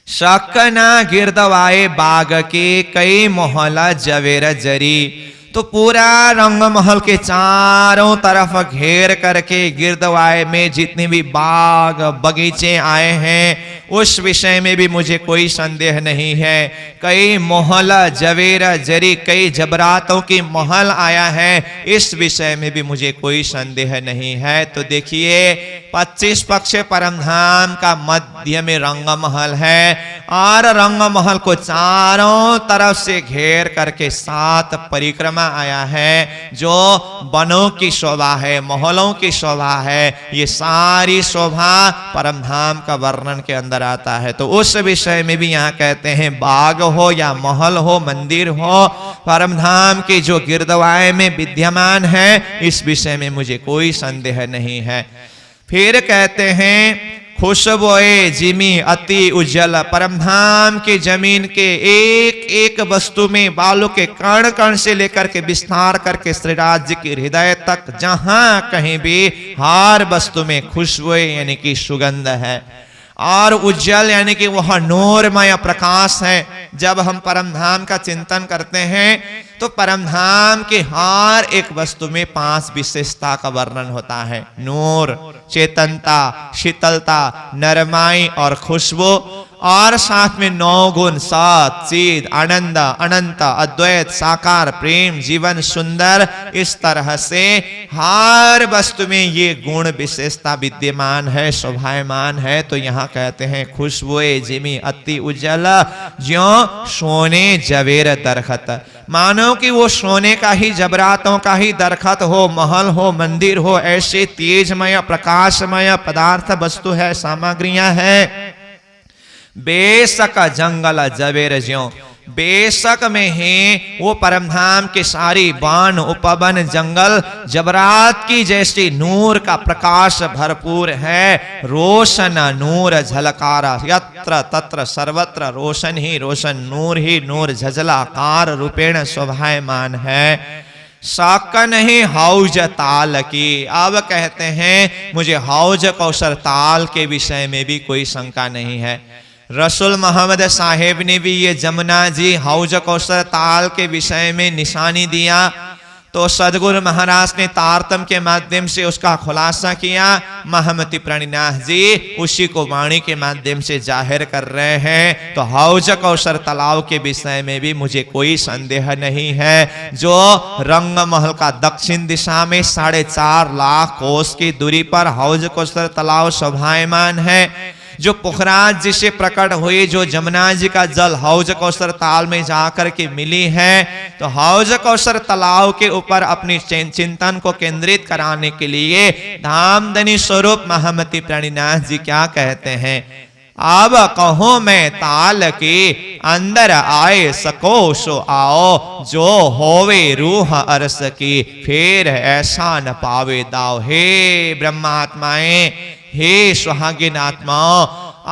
शक ना गिरदवाए बाग के कई मोहला जवेर जरी, तो पूरा रंग महल के चारों तरफ घेर करके गिरदवाए में जितने भी बाग बगीचे आए हैं उस विषय में भी मुझे कोई संदेह नहीं है। कई मोहल जवेर जरी, कई जबरातों की महल आया है, इस विषय में भी मुझे कोई संदेह नहीं है। तो देखिए 25 पक्ष परमधाम का मध्य में रंग महल है और रंग महल को चारों तरफ से घेर करके 7 परिक्रमा आया है। जो वनों की शोभा है, महलों की शोभा है, ये सारी शोभा परमधाम का वर्णन के अंदर आता है। तो उस विषय में भी यहाँ कहते हैं बाग हो या महल हो, मंदिर हो, परमधाम की जो गिरदवाए में विद्यमान है, इस विषय में मुझे कोई संदेह नहीं है। फिर कहते हैं खुशबोए जिमी अति उज्जल, परमधाम की जमीन के एक एक वस्तु में बालू के कण कण से लेकर के विस्तार करके श्रीराज जी के हृदय तक जहां कहीं भी हर वस्तु में खुशबोए यानी कि सुगंध है और उज्जवल यानी कि वह नूरमय प्रकाश है। जब हम परमधाम का चिंतन करते हैं तो परमधाम के हर एक वस्तु में 5 विशेषता का वर्णन होता है। नूर, चेतनता, शीतलता, नरमाई और खुशबू, और साथ में 9 गुण सत चिद आनंद अनंत अद्वैत साकार प्रेम जीवन सुंदर। इस तरह से हर वस्तु में ये गुण विशेषता विद्यमान है, शोभायमान है। तो यहाँ कहते हैं खुशबुए जिमी अति उज्जल ज्यों सोने जवेर दरखत, मानो कि वो सोने का ही जबरातों का ही दरखत हो, महल हो, मंदिर हो, ऐसे तेजमय प्रकाशमय पदार्थ वस्तु है, सामग्रियां है। बेशक जंगल जवेर ज्यों, बेशक में ही वो परमधाम के सारी वन उपवन जंगल जबरात की जैसी नूर का प्रकाश भरपूर है, रोशन नूर झलकारा, यत्र तत्र सर्वत्र रोशन ही रोशन, नूर ही नूर झलकार रूपेण शोभायमान है। शक नहीं हौज ताल की। अब कहते हैं मुझे हौज कौसर ताल के विषय में भी कोई शंका नहीं है। रसूल मोहम्मद साहेब ने भी ये जमुना जी हौज कौसर ताल के विषय में निशानी दिया, तो सदगुरु महाराज ने तारतम के माध्यम से उसका खुलासा किया। महमति प्रणिनाथ जी उसी को वाणी के माध्यम से जाहिर कर रहे हैं। तो हौज कौसर तालाब के विषय में भी मुझे कोई संदेह नहीं है, जो रंग महल का दक्षिण दिशा में 4.5 लाख कोस की दूरी पर हौज कौसर तालाब शोभायमान है, जो पुखराज जी से प्रकट हुई, जो जमुना जी का जल हौज कौसर ताल में जाकर के मिली है। तो हौज कौसर तालाब के ऊपर अपनी चिंतन को केंद्रित कराने के लिए धामधनी स्वरूप महमति प्रणिनाथ जी क्या कहते हैं, अब कहो मैं ताल के अंदर आए सको सो आओ, जो होवे रूह अरस की फिर ऐसा न पावे दाव। हे ब्रह्मात्माएं, हे सुहागिन आत्माओं,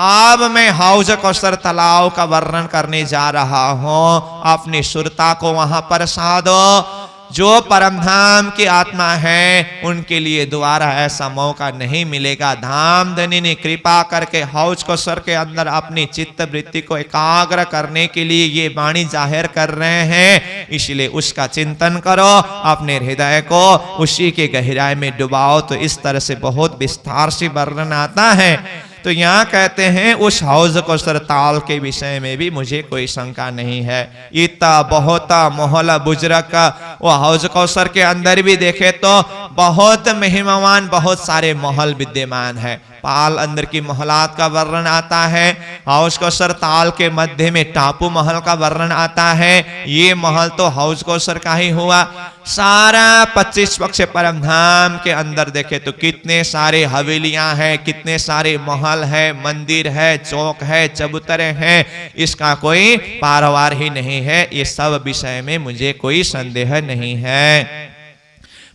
अब मैं हौज कौसर तालाब का वर्णन करने जा रहा हूं। अपनी सुरता को वहां पर साधो। जो परमधाम की आत्मा है उनके लिए दोबारा ऐसा मौका नहीं मिलेगा। धामधनी ने कृपा करके हौज कौसर के अंदर अपनी चित्त वृत्ति को एकाग्र करने के लिए ये वाणी जाहिर कर रहे हैं, इसलिए उसका चिंतन करो, अपने हृदय को उसी के गहराई में डुबाओ। तो इस तरह से बहुत विस्तार से वर्णन आता है। तो यहाँ कहते हैं उस हौज कौसर ताल के विषय में भी मुझे कोई शंका नहीं है। इतना बहुत मोहला बुजरक वो हौज कौसर के अंदर भी देखे तो बहुत महिमावान बहुत सारे महल विद्यमान है। पाल अंदर की महलात का वर्णन आता है, हौज कौसर ताल के मध्य में टापू महल का वर्णन आता है। ये महल तो हौज कौसर का ही हुआ। सारा 25 पक्ष परमधाम के अंदर देखे तो कितने सारे हवेलियां हैं, कितने सारे महल है, मंदिर है, चौक है, चबूतरे हैं, इसका कोई पारवार ही नहीं है। ये सब विषय में मुझे कोई संदेह नहीं है।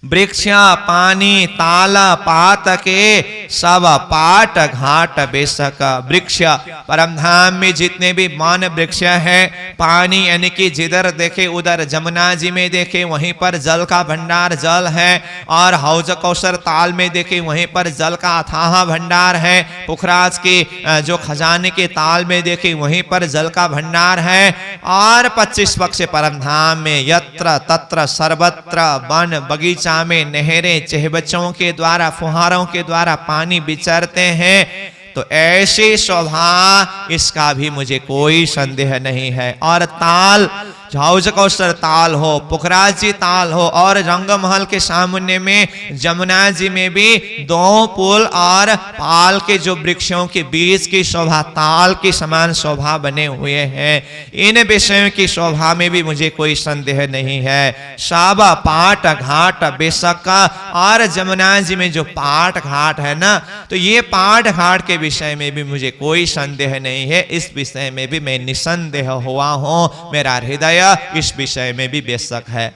वृक्ष पानी ताल पात के सब पाट घाट बेशक। वृक्ष परमधाम में जितने भी वन वृक्ष है, पानी यानी कि जिधर देखे उधर जमुना जी में देखे वहीं पर जल का भंडार जल है, और हौज कौसर ताल में देखे वहीं पर जल का अथाह भंडार है। पुखराज के जो खजाने के ताल में देखे वहीं पर जल का भंडार है। और 25 पक्ष परमधाम में यत्र तत्र सर्वत्र वन बगीचा में नहरें चहबच्चों के द्वारा फुहारों के द्वारा पानी विचरते हैं। तो ऐसी शोभा इसका भी मुझे कोई संदेह नहीं है। और ताल हौज कौसर ताल हो, पुखराज जी ताल हो, और रंगमहल के सामने में जमुना जी में भी 2 पुल और पाल के जो वृक्षों के बीच की शोभा ताल की समान शोभा बने हुए हैं। इन विषयों की शोभा में भी मुझे कोई संदेह नहीं है। सब पाट घाट बेशक। और जमुना जी में जो पाट घाट है ना, तो ये पाट घाट के विषय में भी मुझे कोई संदेह नहीं है। इस विषय में भी मैं निसंदेह हुआ हूं। मेरा हृदय इस विषय में भी बेशक है।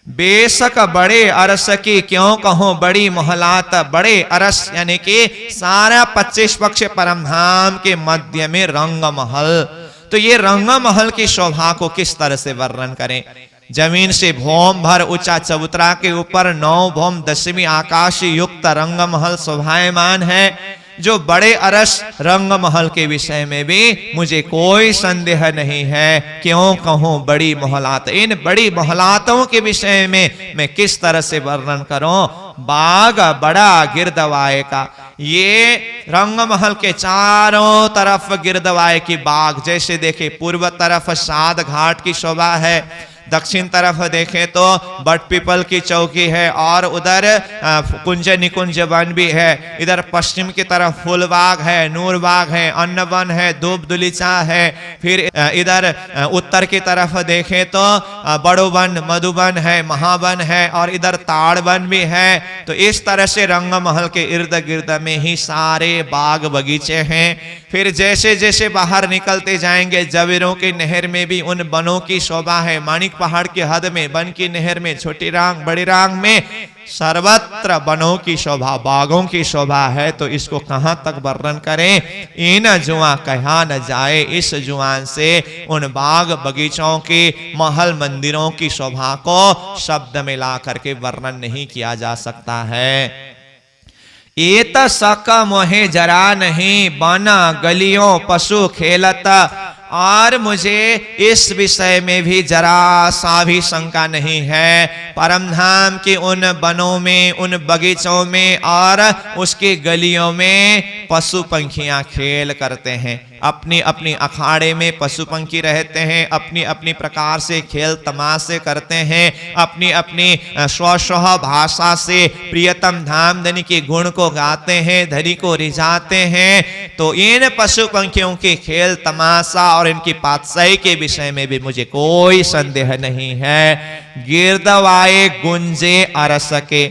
बेशक बड़े अरस की क्यों कहूं बड़ी मोहलात, बड़े अरस यानी कि सारा 25 पक्ष परमधाम के मध्य में रंग महल। तो ये रंग महल की शोभा को किस तरह से वर्णन करें। जमीन से भौम भर ऊंचा चबूतरा के ऊपर 9 भौम 10वीं आकाश युक्त रंग महल शोभायमान है। जो बड़े अरस रंग महल के विषय में भी मुझे कोई संदेह नहीं है। क्यों कहूं बड़ी मोहलात, इन बड़ी मोहलातों के विषय में मैं किस तरह से वर्णन करूं। बाग बड़ा गिरदवाए का, ये रंग महल के चारों तरफ गिरदवाए की बाग। जैसे देखे पूर्व तरफ साध घाट की शोभा है, दक्षिण तरफ देखें तो बट पीपल की चौकी है, और उधर कुंज निकुंज वन भी है। इधर पश्चिम की तरफ फूलबाग है, नूरबाग है, अन्नवन है, धूप दुलीचा है। फिर इधर उत्तर की तरफ देखें तो बड़ो वन, मधुबन है, महावन है और इधर ताड़ वन भी है। तो इस तरह से रंग महल के इर्द गिर्द में ही सारे बाग बगीचे हैं। फिर जैसे जैसे बाहर निकलते जाएंगे जवेरों की नहर में भी उन वनों की शोभा है। माणिक पहाड़ की हद में, वन की नहर में, छोटी रांग बड़ी रांग में सर्वत्र वनों की शोभा, बागों की शोभा है। तो इसको कहां तक वर्णन करें, इन जुआ कहा न जाए। इस जुआन से उन बाग बगीचों की, महल मंदिरों की शोभा को शब्द में ला करके वर्णन नहीं किया जा सकता है। एत सक मोहे जरा नहीं, बना गलियों पशु खेलत। और मुझे इस विषय में भी जरा सा भी शंका नहीं है। परम धाम के उन वनों में, उन बगीचों में और उसके गलियों में पशु पंखियां खेल करते हैं। अपनी अपनी अखाड़े में पशु पंखी रहते हैं, अपनी अपनी प्रकार से खेल तमाशे करते हैं, अपनी अपनी स्व स्व भाषा से प्रियतम धाम धनी के गुण को गाते हैं, धनी को रिझाते हैं। तो इन पशु पंखियों के खेल तमाशा और इनकी पातशाही के विषय में भी मुझे कोई संदेह नहीं है। गिरदवाए गुंजे अरस के,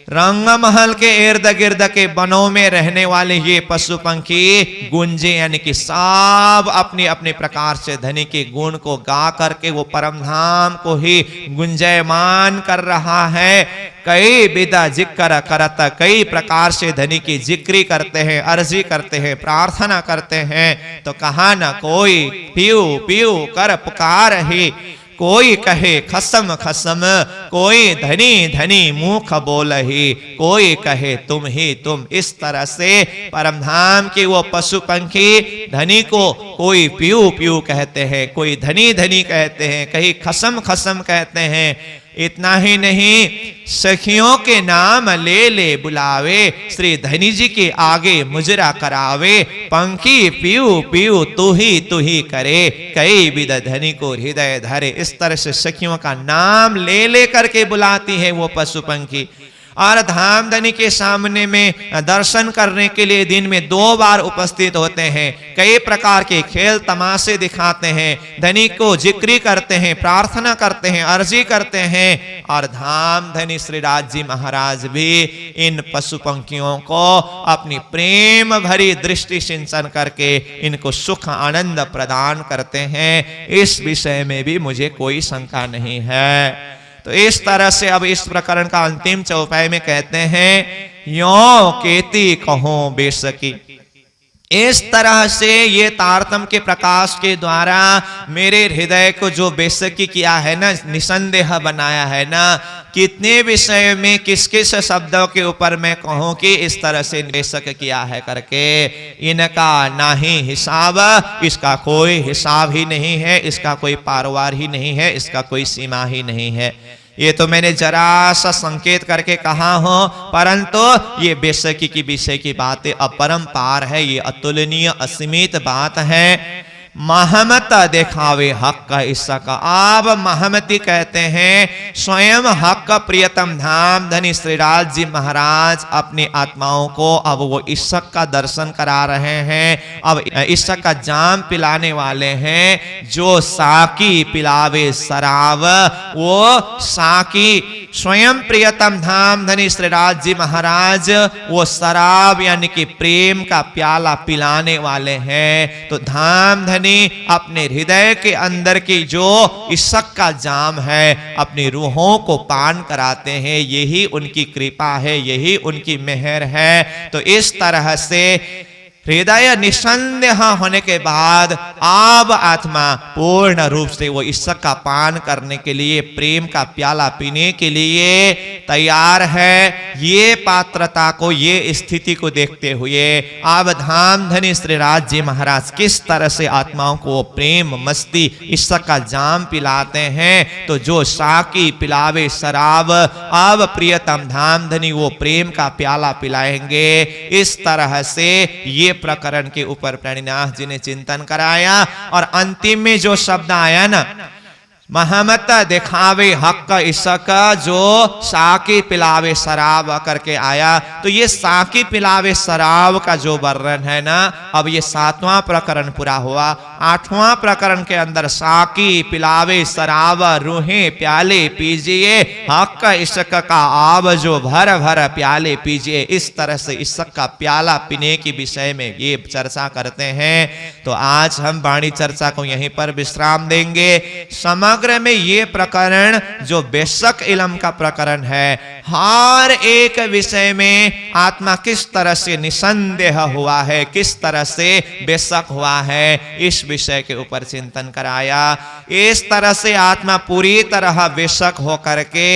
रंग महल के इर्द गिर्द के वनों में रहने वाले ये पशु पंखी गुंजे यानी कि सब अपनी अपने प्रकार से धनी के गुण को गा करके वो परम धाम को ही गुंजयमान कर रहा है। कई विदा जिक्र करत, कई प्रकार से धनी की जिक्री करते हैं, अर्जी करते हैं, प्रार्थना करते हैं। तो कहा न कोई पीऊ पीऊ कर पुकार ही, कोई कहे खसम खसम, कोई धनी धनी मुख बोल ही, कोई कहे तुम ही तुम। इस तरह से परमधाम के वो पशु पंखी धनी को कोई पीऊ पीऊ कहते हैं, कोई धनी धनी कहते हैं, कहीं खसम खसम कहते हैं। इतना ही नहीं, सखियों के नाम ले ले बुलावे, श्री धनी जी के आगे मुजरा करावे। पंखी पीऊ पीऊ तू ही करे, कई विद धनी को हृदय धरे। इस तरह से सखियों का नाम ले ले करके बुलाती है वो पशु पंखी। और धाम धनी के सामने में दर्शन करने के लिए दिन में 2 बार उपस्थित होते हैं। कई प्रकार के खेल तमाशे दिखाते हैं, धनी को जिक्री करते हैं, प्रार्थना करते हैं, अर्जी करते हैं। और धाम धनी श्री राज जी महाराज भी इन पशु पंखियों को अपनी प्रेम भरी दृष्टि सिंचन करके इनको सुख आनंद प्रदान करते हैं। इस विषय में भी मुझे कोई शंका नहीं है। तो इस तरह से अब इस प्रकरण का अंतिम चौपाई में कहते हैं, यो केती कहो बेसकी। इस तरह से ये तारतम के प्रकाश के द्वारा मेरे हृदय को जो बेसकी किया है ना, निसंदेह बनाया है ना, कितने विषय में किस किस शब्दों के ऊपर मैं कहूं कि इस तरह से बेसक किया है करके, इनका ना ही हिसाब, इसका कोई हिसाब ही नहीं है, इसका कोई पारवार ही नहीं है, इसका कोई सीमा ही नहीं है। ये तो मैंने जरा सा संकेत करके कहा हो, परंतु ये बेसकी की विषय की बातें अपरंपार है, ये अतुलनीय असीमित बात है। महमत दिखावे हक का इसका, आप महमती कहते हैं स्वयं हक प्रियतम धाम धनी श्रीराज जी महाराज अपनी आत्माओं को अब वो ईशक का दर्शन करा रहे हैं। अब ईशक का जाम पिलाने वाले हैं। जो साकी पिलावे शराब, वो साकी स्वयं प्रियतम धाम धनी श्रीराज जी महाराज वो शराब यानी कि प्रेम का प्याला पिलाने वाले हैं। तो धाम धनी अपने हृदय के अंदर की जो इश्क का जाम है अपनी रूहों को पान कराते हैं। यही उनकी कृपा है, यही उनकी मेहर है। तो इस तरह से हृदय निसंदेह होने के बाद अब आत्मा पूर्ण रूप से वो इश्क का पान करने के लिए, प्रेम का प्याला पीने के लिए तैयार है। ये पात्रता को, ये स्थिति को देखते हुए अब धाम धनी श्रीराज जी महाराज किस तरह से आत्माओं को प्रेम मस्ती इश्क का जाम पिलाते हैं। तो जो साकी पिलावे शराब, अब प्रियतम धाम धनी वो प्रेम का प्याला पिलाएंगे। इस तरह से ये प्रकरण के ऊपर प्रणिनाथ जी ने चिंतन कराया। और अंतिम में जो शब्द आया ना, महमत दिखावे हक इसका, जो साकी पिलावे शराब करके आया, तो ये साकी पिलावे शराब का जो वर्णन है ना, अब ये 7वां प्रकरण पूरा हुआ। 8वां प्रकरण के अंदर साकी पिलावे शराब रूहे प्याले पीजिए, हक इश्क का आब जो भर भर प्याले पीजिए। इस तरह से इश्क का प्याला पीने के विषय में ये चर्चा करते हैं। तो आज हम वाणी चर्चा को यहीं पर विश्राम देंगे। समग्र में ये प्रकरण जो बेशक इल्म का प्रकरण है, हर एक विषय में आत्मा किस तरह से निसंदेह हुआ है, किस तरह से बेशक हुआ है, इस विषय के ऊपर चिंतन कराया। इस तरह से आत्मा पूरी तरह बेशक हो करके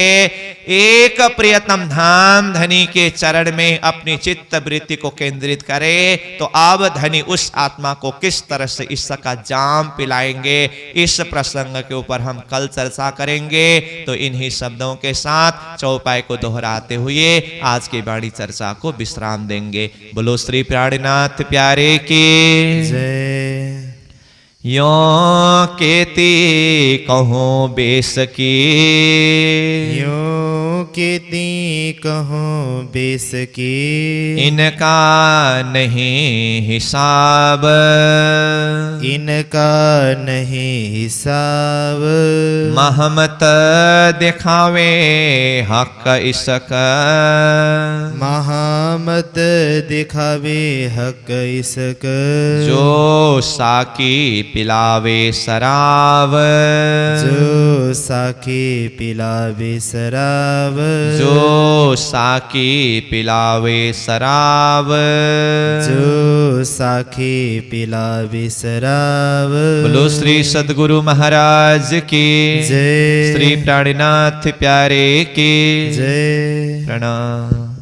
एक प्रियतम धाम धनी के चरण में अपनी चित्त वृत्ति को केंद्रित करे, तो अब धनी उस आत्मा को किस तरह से इसका जाम पिलाएंगे, इस प्रसंग के ऊपर हम कल चर्चा करेंगे। तो इन्हीं शब्दों के साथ चौपाई को दोहराते हुए आज की वाणी चर्चा को विश्राम देंगे। बोलो श्री प्राणनाथ प्यारे की जय। यो केती कहूँ बेस की, यो केती कहूँ बेस की, इनका नहीं हिसाब, इनका नहीं हिसाब। महमत दिखावे हक इसक, महामत दिखावे हक इसक। जो साकी पिलावे शराब, जो साकी पिलावे शराब, जो साकी पिलावे शराब, जो साकी पिलावे शराब। बोलो श्री सद्गुरु महाराज की जय। श्री प्राणनाथ प्यारे की जय। प्रणाम।